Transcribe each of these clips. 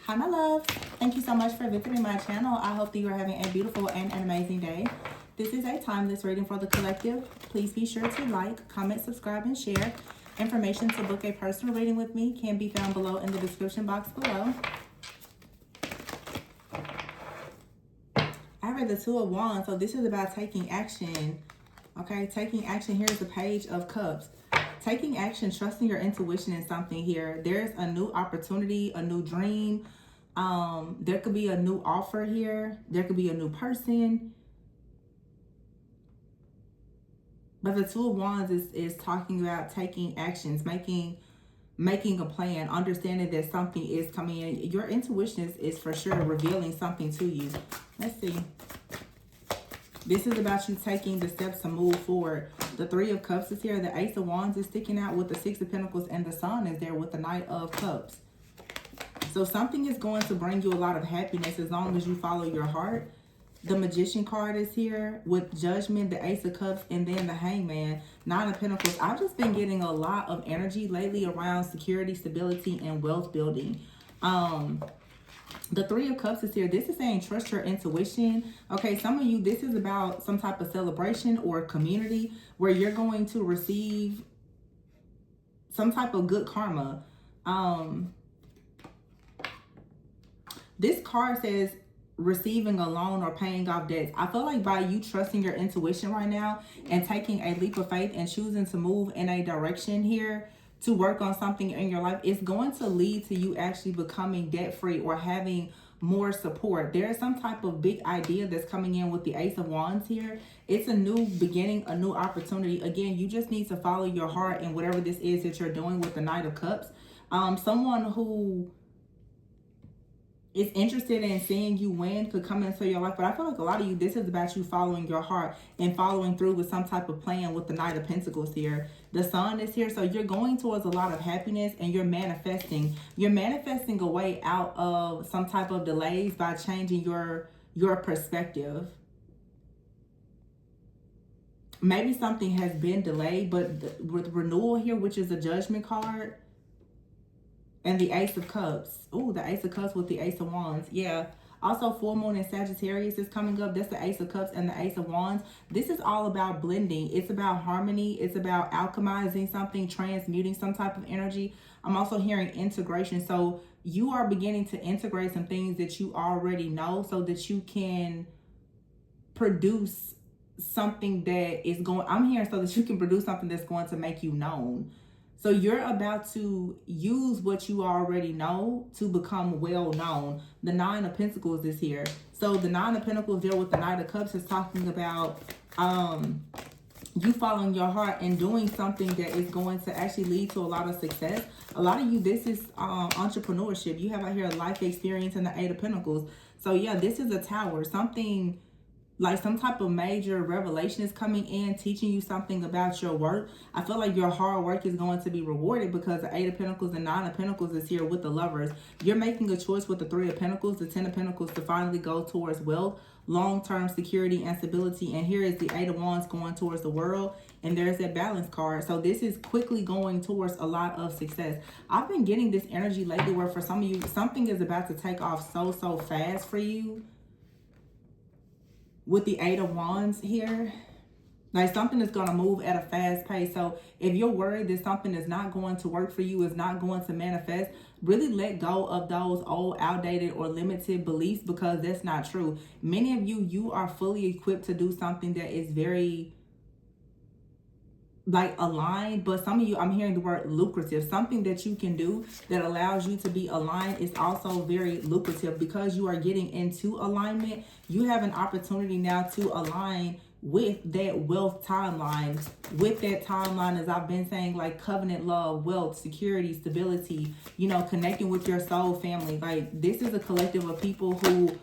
Hi, my love. Thank you so much for visiting my channel. I hope that you are having a beautiful and an amazing day. This is a timeless reading for the collective. Please be sure to like, comment, subscribe, and share. Information to book a personal reading with me can be found below in the description box below. I read the Two of Wands, so this is about taking action. Okay, taking action. Here's the Page of Cups. Taking action, trusting your intuition in something here. There's a new opportunity, a new dream. There could be a new offer here. There could be a new person. But the Two of Wands is talking about taking actions, making a plan, understanding that something is coming in. Your intuition is for sure revealing something to you. Let's see. This is about you taking the steps to move forward. The Three of Cups is here. The Ace of Wands is sticking out with the Six of Pentacles, and the Sun is there with the Knight of Cups. So something is going to bring you a lot of happiness as long as you follow your heart. The Magician card is here with Judgment, the Ace of Cups, and then the Hangman, Nine of Pentacles. I've just been getting a lot of energy lately around security, stability, and wealth building. The Three of Cups is here. This is saying trust your intuition. Okay, some of you, this is about some type of celebration or community where you're going to receive some type of good karma. This card says receiving a loan or paying off debts. I feel like by you trusting your intuition right now and taking a leap of faith and choosing to move in a direction here to work on something in your life, it's going to lead to you actually becoming debt-free or having more support. There's some type of big idea that's coming in with the Ace of Wands here. It's a new beginning, a new opportunity. Again, you just need to follow your heart and whatever this is that you're doing with the Knight of Cups. Someone who is interested in seeing you win could come into your life, but I feel like a lot of you, this is about you following your heart and following through with some type of plan with the Knight of Pentacles here. The Sun is here, so you're going towards a lot of happiness and you're manifesting a way out of some type of delays by changing your perspective. Maybe something has been delayed, but with renewal here, which is a Judgment card, and the Ace of Cups. Ooh, the Ace of Cups with the Ace of Wands. Yeah. Also, full moon in Sagittarius is coming up. That's the Ace of Cups and the Ace of Wands. This is all about blending. It's about harmony. It's about alchemizing something, transmuting some type of energy. I'm also hearing integration. So you are beginning to integrate some things that you already know so that you can produce something that is going, I'm hearing so that you can produce something that's going to make you known. So you're about to use what you already know to become well known. The Nine of Pentacles is here. So the Nine of Pentacles there with the Knight of Cups is talking about you following your heart and doing something that is going to actually lead to a lot of success. A lot of you, this is entrepreneurship. You have out here life experience in the Eight of Pentacles. So yeah, this is a tower. Something like some type of major revelation is coming in, teaching you something about your work. I feel like your hard work is going to be rewarded because the Eight of Pentacles and Nine of Pentacles is here with the Lovers. You're making a choice with the Three of Pentacles, the Ten of Pentacles to finally go towards wealth, long-term security and stability. And here is the Eight of Wands going towards the world. And there's that balance card. So this is quickly going towards a lot of success. I've been getting this energy lately where for some of you, something is about to take off so fast for you. With the Eight of Wands here, like something is going to move at a fast pace. So if you're worried that something is not going to work for you, is not going to manifest, really let go of those old, outdated, or limited beliefs because that's not true. Many of you, you are fully equipped to do something that is very like aligned, but some of you, I'm hearing the word lucrative. Something that you can do that allows you to be aligned is also very lucrative because you are getting into alignment. You have an opportunity now to align with that wealth timeline. With that timeline, as I've been saying, like covenant love, wealth, security, stability, you know, connecting with your soul family. Like this is a collective of people who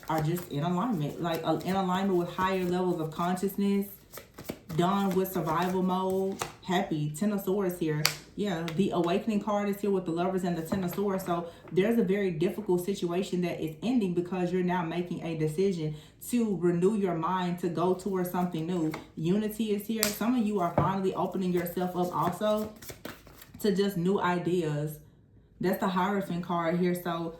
are just in alignment, like in alignment with higher levels of consciousness, done with survival mode. Happy. Ten of Swords here. Yeah, the Awakening card is here with the Lovers and the Ten of Swords. So there's a very difficult situation that is ending because you're now making a decision to renew your mind, to go towards something new. Unity is here. Some of you are finally opening yourself up also to just new ideas, That's the Hierophant card here. So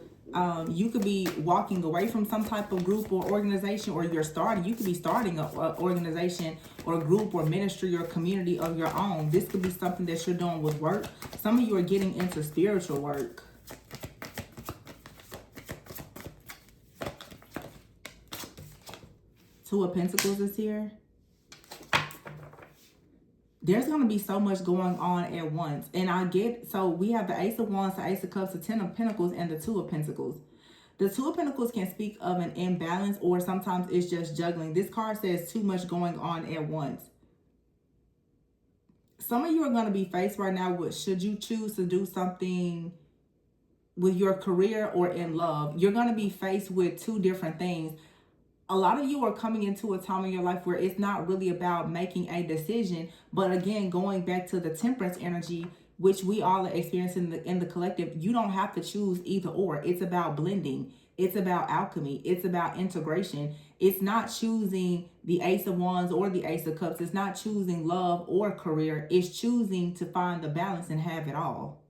you could be walking away from some type of group or organization, or you could be starting a organization or group or ministry or community of your own. This could be something that you're doing with work. Some of you are getting into spiritual work. Two of Pentacles is here. There's going to be so much going on at once. And so we have the Ace of Wands, the Ace of Cups, the Ten of Pentacles, and the Two of Pentacles. The Two of Pentacles can speak of an imbalance, or sometimes it's just juggling. This card says too much going on at once. Some of you are going to be faced right now with, should you choose to do something with your career or in love, you're going to be faced with two different things. A lot of you are coming into a time in your life where it's not really about making a decision, but again, going back to the Temperance energy, which we all are experiencing in the collective, you don't have to choose either or. It's about blending. It's about alchemy. It's about integration. It's not choosing the Ace of Wands or the Ace of Cups. It's not choosing love or career. It's choosing to find the balance and have it all.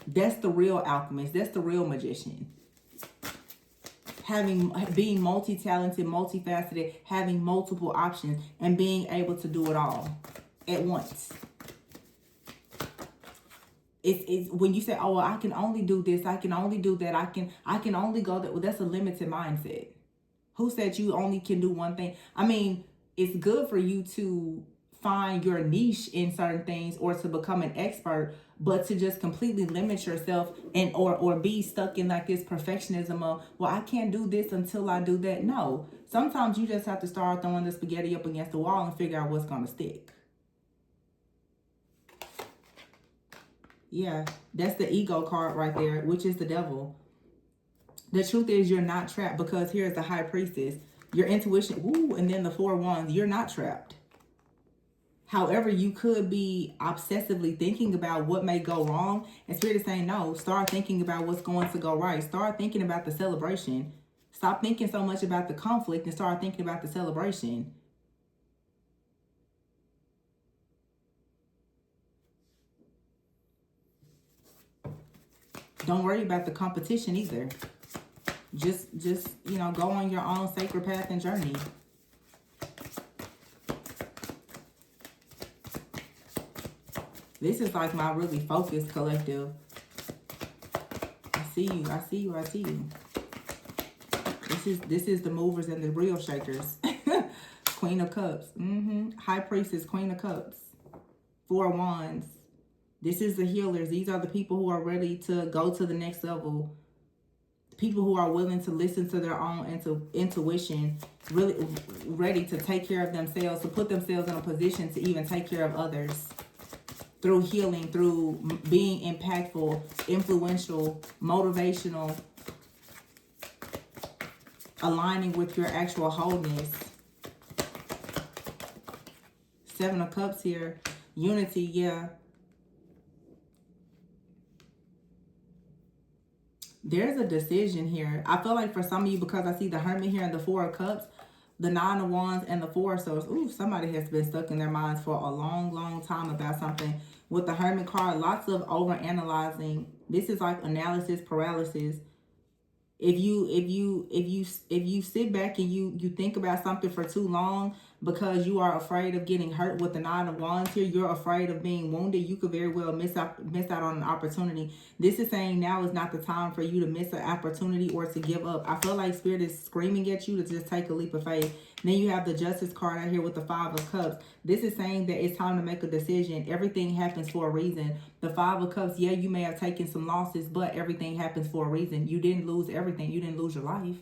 That's the real alchemist. That's the real magician. Being multi-talented, multifaceted, having multiple options, and being able to do it all at once. It's when you say, oh, well, I can only do this, I can only do that, I can only go that. Well, that's a limited mindset. Who said you only can do one thing? I mean, it's good for you to find your niche in certain things or to become an expert, but to just completely limit yourself and or be stuck in like this perfectionism of, well, I can't do this until I do that. No, sometimes you just have to start throwing the spaghetti up against the wall and figure out what's going to stick. Yeah, that's the ego card right there, which is the devil. The truth is you're not trapped, because here's the High Priestess. Your intuition, ooh, and then the Four of Wands, you're not trapped. However, you could be obsessively thinking about what may go wrong. And Spirit is saying, no, start thinking about what's going to go right. Start thinking about the celebration. Stop thinking so much about the conflict and start thinking about the celebration. Don't worry about the competition either. Just go on your own sacred path and journey. This is like my really focused collective. I see you, I see you, I see you. This is the movers and the real shakers. Queen of Cups. High Priestess, Queen of Cups. Four of Wands. This is the healers. These are the people who are ready to go to the next level. People who are willing to listen to their own intuition. Really ready to take care of themselves, to put themselves in a position to even take care of others. Through healing, through being impactful, influential, motivational, aligning with your actual wholeness. Seven of Cups here. Unity, yeah. There's a decision here. I feel like for some of you, because I see the Hermit here and the Four of Cups, the Nine of Wands and the Four of Swords. Ooh, somebody has been stuck in their minds for a long, long time about something. With the Hermit card, lots of overanalyzing. This is like analysis paralysis. If you sit back and you think about something for too long because you are afraid of getting hurt with the Nine of Wands here, you're afraid of being wounded, you could very well miss out on an opportunity. This is saying now is not the time for you to miss an opportunity or to give up. I feel like Spirit is screaming at you to just take a leap of faith. And then you have the Justice card out here with the Five of Cups. This is saying that it's time to make a decision. Everything happens for a reason. The Five of Cups, yeah, you may have taken some losses, but everything happens for a reason. You didn't lose everything. You didn't lose your life.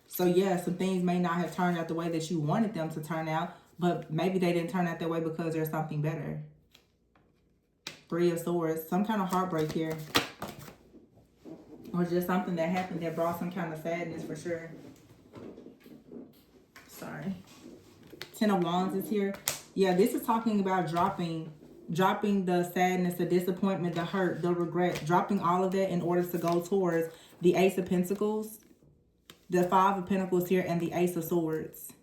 So yeah, some things may not have turned out the way that you wanted them to turn out, but maybe they didn't turn out that way because there's something better. Three of Swords, some kind of heartbreak here. Or just something that happened that brought some kind of sadness for sure. Sorry. Ten of Wands is here. Yeah, this is talking about dropping the sadness, the disappointment, the hurt, the regret, dropping all of that in order to go towards the Ace of Pentacles, the Five of Pentacles here, and the Ace of Swords.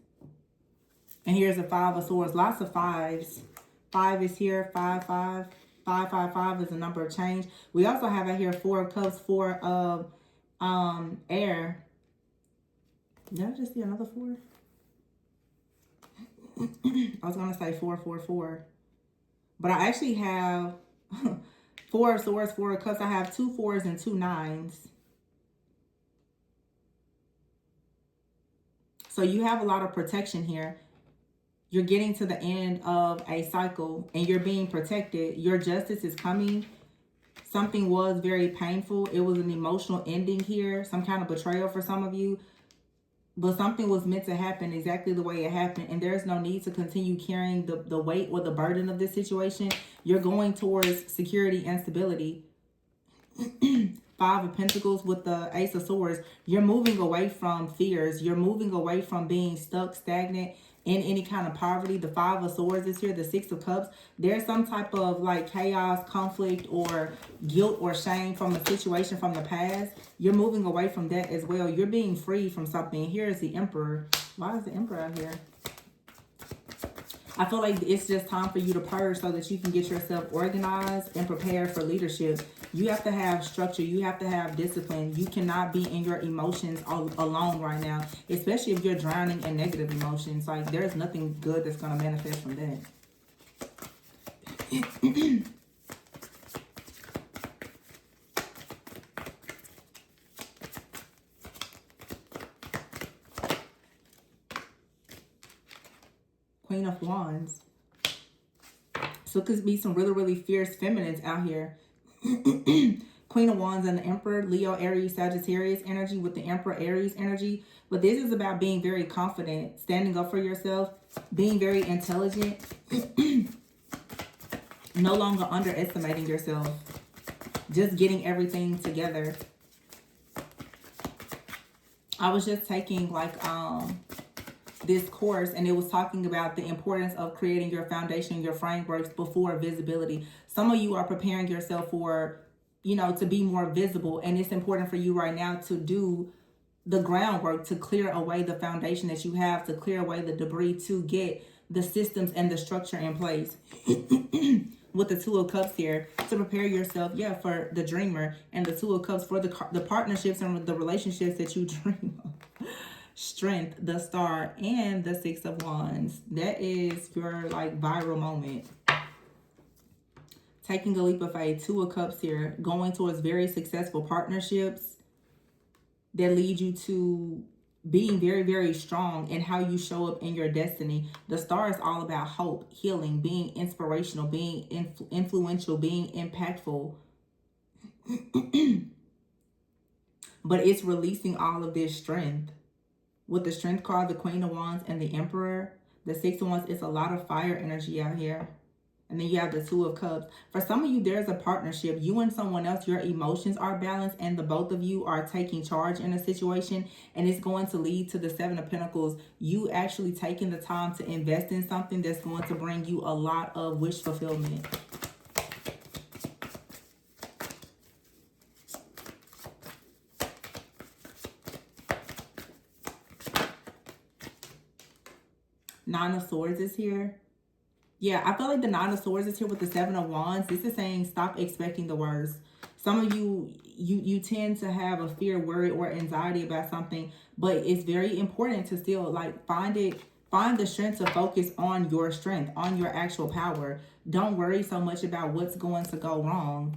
And here's the Five of Swords. Lots of fives. 5 is here. 5, 5. 5, 5, 5 is a number of change. We also have out here 4 of Cups, 4 of air. Did I just see another 4? I was going to say 4, 4, 4. But I actually have 4 of Swords, 4 of Cups. I have 2 4s and 2 9s. So you have a lot of protection here. You're getting to the end of a cycle and you're being protected. Your justice is coming. Something was very painful. It was an emotional ending here. Some kind of betrayal for some of you. But something was meant to happen exactly the way it happened. And there's no need to continue carrying the weight or the burden of this situation. You're going towards security and stability. 5 of Pentacles with the Ace of Swords. You're moving away from fears. You're moving away from being stuck, stagnant in any kind of poverty. The 5 of Swords is here. The 6 of Cups. There's some type of like chaos, conflict, or guilt or shame from a situation from the past. You're moving away from that as well. You're being free from something. Here is the Emperor. Why is the Emperor out here? I feel like it's just time for you to purge so that you can get yourself organized and prepared for leadership. You have to have structure. You have to have discipline. You cannot be in your emotions all alone right now, especially if you're drowning in negative emotions. Like, there's nothing good that's going to manifest from that. Queen of Wands. So it could be some really, really fierce feminines out here. Queen of Wands and the Emperor, Leo, Aries, Sagittarius energy with the Emperor, Aries energy. But this is about being very confident, standing up for yourself, being very intelligent, no longer underestimating yourself, just getting everything together. I was just taking like this course, and it was talking about the importance of creating your foundation, your frameworks before visibility. Some of you are preparing yourself for, you know, to be more visible, and it's important for you right now to do the groundwork, to clear away the foundation that you have, to clear away the debris, to get the systems and the structure in place. With the 2 of Cups here, to prepare yourself, yeah, for the dreamer, and the 2 of Cups for the partnerships and the relationships that you dream of. Strength, the Star, and the 6 of Wands. That is your like viral moment. Taking a leap of faith, 2 of Cups here, going towards very successful partnerships that lead you to being very, very strong in how you show up in your destiny. The Star is all about hope, healing, being inspirational, being influential, being impactful. But it's releasing all of this strength. With the Strength card, the Queen of Wands, and the Emperor, the 6 of Wands, it's a lot of fire energy out here. And then you have the 2 of Cups. For some of you, there's a partnership. You and someone else, your emotions are balanced, and the both of you are taking charge in a situation. And it's going to lead to the 7 of Pentacles. You actually taking the time to invest in something that's going to bring you a lot of wish fulfillment. Nine of Swords is here. Yeah, I feel like the 9 of Swords is here with the 7 of Wands. This is saying stop expecting the worst. Some of you tend to have a fear, worry, or anxiety about something, but it's very important to still like find the strength to focus on your strength, on your actual power. Don't worry so much about what's going to go wrong.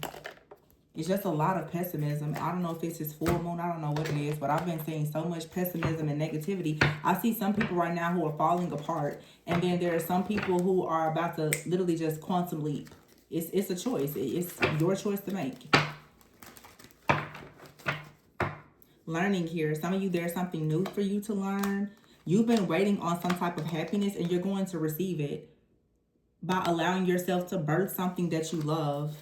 It's just a lot of pessimism. I don't know if it's his full moon. I don't know what it is, but I've been seeing so much pessimism and negativity. I see some people right now who are falling apart. And then there are some people who are about to literally just quantum leap. It's a choice. It's your choice to make. Learning here. Some of you, there's something new for you to learn. You've been waiting on some type of happiness, and you're going to receive it by allowing yourself to birth something that you love.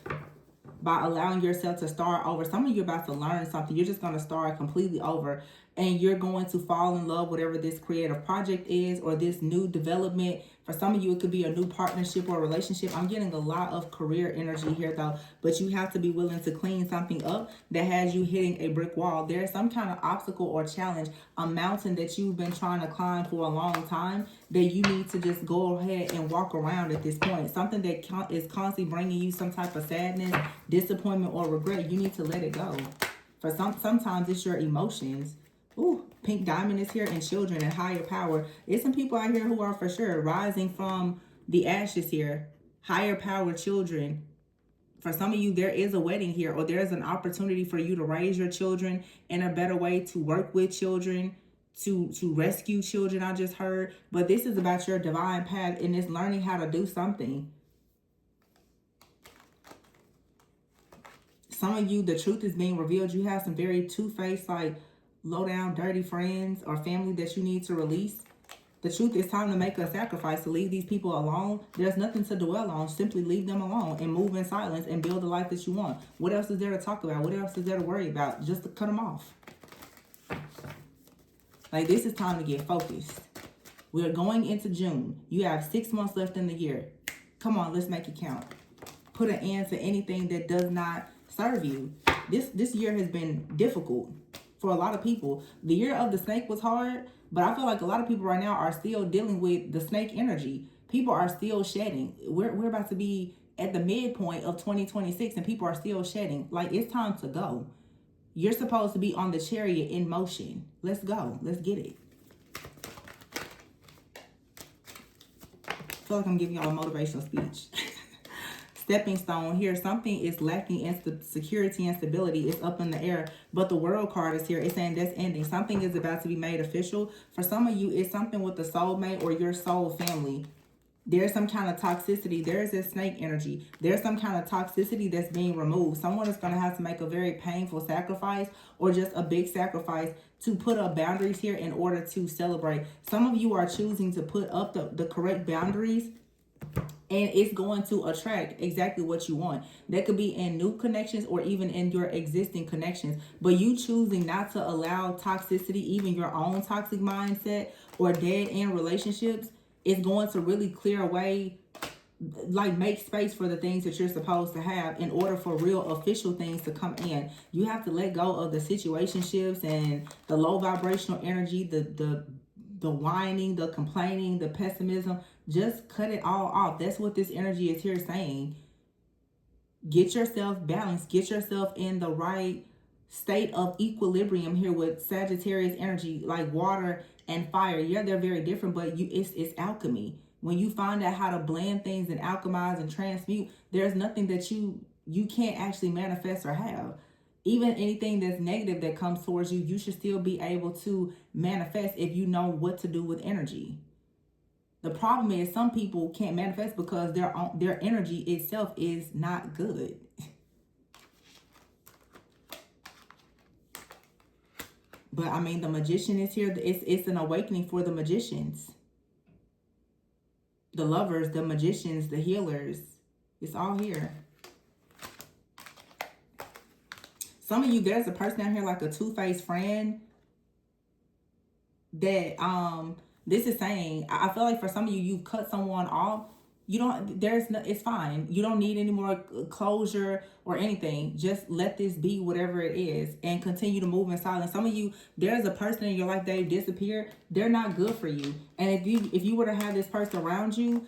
By allowing yourself to start over. Some of you are about to learn something. You're just going to start completely over. and you're going to fall in love, whatever this creative project is or this new development. For some of you, it could be a new partnership or relationship. I'm getting a lot of career energy here though, but you have to be willing to clean something up that has you hitting a brick wall. There's some kind of obstacle or challenge, a mountain that you've been trying to climb for a long time that you need to just go ahead and walk around at this point. Something that is constantly bringing you some type of sadness, disappointment, or regret. You need to let it go. For sometimes it's your emotions. Ooh, pink diamond is here, and children and higher power. There's some people out here who are for sure rising from the ashes here. Higher power, children. For some of you, there is a wedding here, or there's an opportunity for you to raise your children in a better way, to work with children, to rescue children, I just heard. But this is about your divine path, and it's learning how to do something. Some of you, the truth is being revealed. You have some very two-faced, like, low down, dirty friends or family that you need to release. The truth is time to make a sacrifice, to leave these people alone. There's nothing to dwell on. Simply leave them alone and move in silence and build the life that you want. What else is there to talk about? What else is there to worry about? Just to cut them off. Like, this is time to get focused. We're going into June. You have 6 months left in the year. Come on, let's make it count. Put an end to anything that does not serve you. This year has been difficult for a lot of people. The year of the snake was hard, but I feel like a lot of people right now are still dealing with the snake energy. People are still shedding. We're about to be at the midpoint of 2026 and people are still shedding. Like, it's time to go. You're supposed to be on the chariot in motion. Let's go. Let's get it. I feel like I'm giving y'all a motivational speech. Stepping stone here. Something is lacking in security and stability. It's up in the air. But the world card is here. It's saying that's ending. Something is about to be made official. For some of you, it's something with the soulmate or your soul family. There's some kind of toxicity. There's this snake energy. There's some kind of toxicity that's being removed. Someone is going to have to make a very painful sacrifice or just a big sacrifice to put up boundaries here in order to celebrate. Some of you are choosing to put up the correct boundaries, and it's going to attract exactly what you want. That could be in new connections or even in your existing connections. But you choosing not to allow toxicity, even your own toxic mindset or dead end relationships, is going to really clear away, like, make space for the things that you're supposed to have in order for real official things to come in. You have to let go of the situationships and the low vibrational energy, the whining, the complaining, the pessimism. Just cut it all off. That's what this energy is here saying. Get yourself balanced. Get yourself in the right state of equilibrium here with Sagittarius energy, like water and fire. Yeah, they're very different, but it's alchemy. When you find out how to blend things and alchemize and transmute, there's nothing that you can't actually manifest or have. Even anything that's negative that comes towards you, you should still be able to manifest if you know what to do with energy. The problem is some people can't manifest because their energy itself is not good. But I mean, the magician is here. It's an awakening for the magicians. The lovers, the magicians, the healers. It's all here. Some of you, there's a person out here like a two-faced friend that this is saying, I feel like for some of you, you've cut someone off. You don't, it's fine. You don't need any more closure or anything. Just let this be whatever it is and continue to move in silence. Some of you, there's a person in your life, they've disappeared. They're not good for you. And if you were to have this person around you,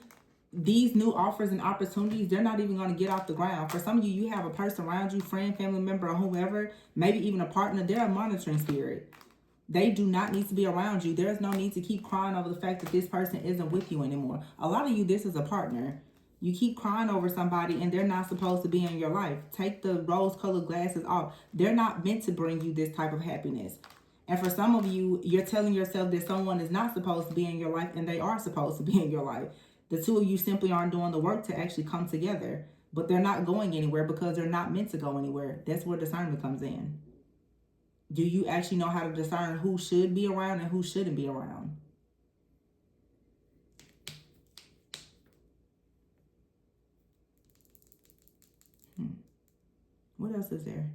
these new offers and opportunities, they're not even going to get off the ground. For some of you, you have a person around you, friend, family member, or whoever, maybe even a partner. They're a monitoring spirit. They do not need to be around you. There's no need to keep crying over the fact that this person isn't with you anymore. A lot of you, this is a partner. You keep crying over somebody and they're not supposed to be in your life. Take the rose-colored glasses off. They're not meant to bring you this type of happiness. And for some of you, you're telling yourself that someone is not supposed to be in your life and they are supposed to be in your life. The two of you simply aren't doing the work to actually come together. But they're not going anywhere because they're not meant to go anywhere. That's where discernment comes in. Do you actually know how to discern who should be around and who shouldn't be around? What else is there?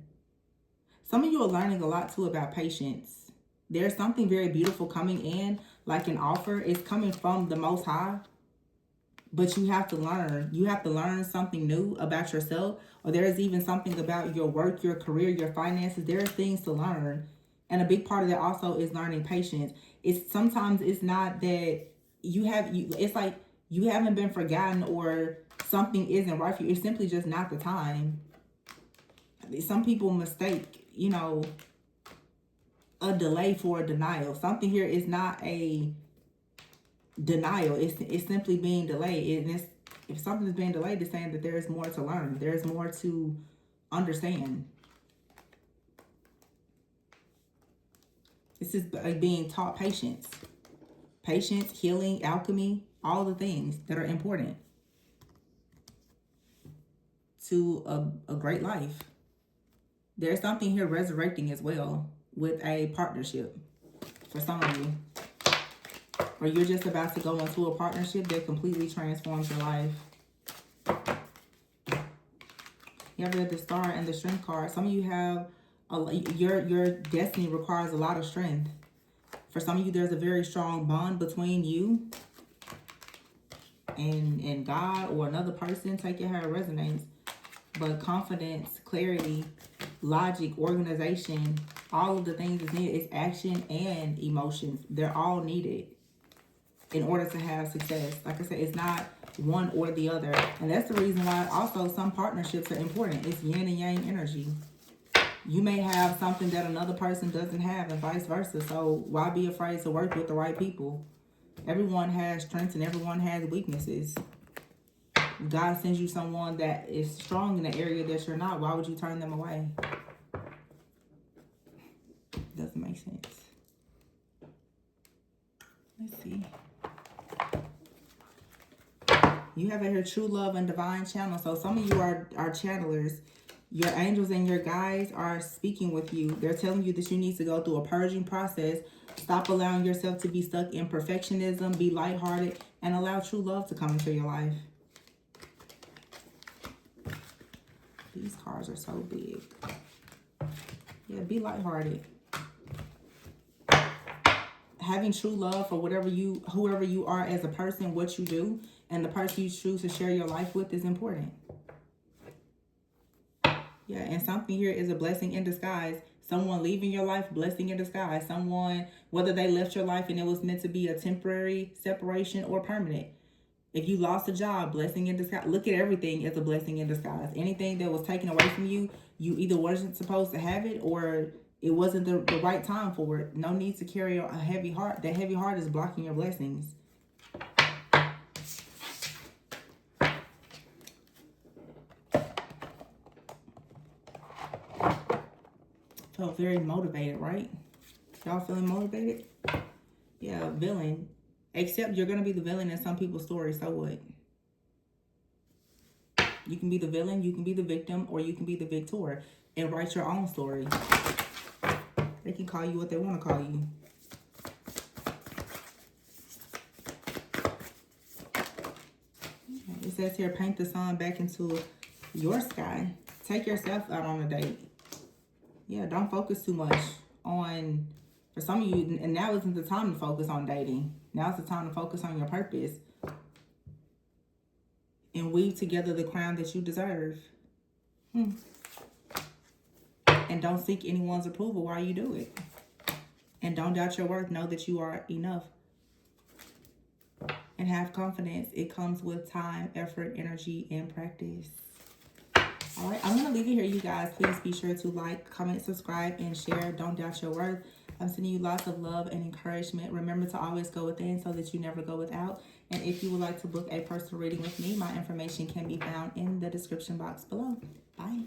Some of you are learning a lot too about patience. There's something very beautiful coming in, like an offer. It's coming from the Most High. But you have to learn. You have to learn something new about yourself. Or there's even something about your work, your career, your finances. There are things to learn. And a big part of that also is learning patience. Sometimes it's not that it's like you haven't been forgotten or something isn't right for you. It's simply just not the time. Some people mistake, a delay for a denial. Something here is not a denial. It's simply being delayed. And if something is being delayed, it's saying that there is more to learn. There's more to understand. This is being taught patience. Patience, healing, alchemy, all the things that are important to a great life. There's something here resurrecting as well with a partnership for some of you. Or you're just about to go into a partnership that completely transforms your life. You have read the Star and the Strength card. Some of you have, your destiny requires a lot of strength. For some of you, there's a very strong bond between you and God or another person. Take it how it resonates. But confidence, clarity, logic, organization, all of the things is needed. It's action and emotions. They're all needed in order to have success. Like I said, it's not one or the other. And that's the reason why also some partnerships are important. It's yin and yang energy. You may have something that another person doesn't have and vice versa. So why be afraid to work with the right people? Everyone has strengths and everyone has weaknesses. God sends you someone that is strong in the area that you're not. Why would you turn them away? Doesn't make sense. Let's see. You have here true love and divine channel. So some of you are channelers. Your angels and your guides are speaking with you. They're telling you that you need to go through a purging process. Stop allowing yourself to be stuck in perfectionism. Be lighthearted and allow true love to come into your life. These cards are so big. Yeah, be lighthearted. Having true love for whoever you are as a person, what you do, and the person you choose to share your life with is important. Yeah, and something here is a blessing in disguise. Someone leaving your life, blessing in disguise. Someone, whether they left your life and it was meant to be a temporary separation or permanent. If you lost a job, blessing in disguise. Look at everything as a blessing in disguise. Anything that was taken away from you, you either wasn't supposed to have it or it wasn't the right time for it. No need to carry a heavy heart. That heavy heart is blocking your blessings. Felt very motivated, right? Y'all feeling motivated? Yeah, villain. Except you're going to be the villain in some people's stories, so what? You can be the villain, you can be the victim, or you can be the victor and write your own story. They can call you what they want to call you. It says here, paint the sun back into your sky. Take yourself out on a date. Yeah, don't focus too much on, for some of you, and now isn't the time to focus on dating. Now it's the time to focus on your purpose. And weave together the crown that you deserve. And don't seek anyone's approval while you do it. And don't doubt your worth. Know that you are enough. And have confidence. It comes with time, effort, energy, and practice. All right, I'm going to leave it here, you guys. Please be sure to like, comment, subscribe, and share. Don't doubt your worth. I'm sending you lots of love and encouragement. Remember to always go within so that you never go without. And if you would like to book a personal reading with me, my information can be found in the description box below. Bye.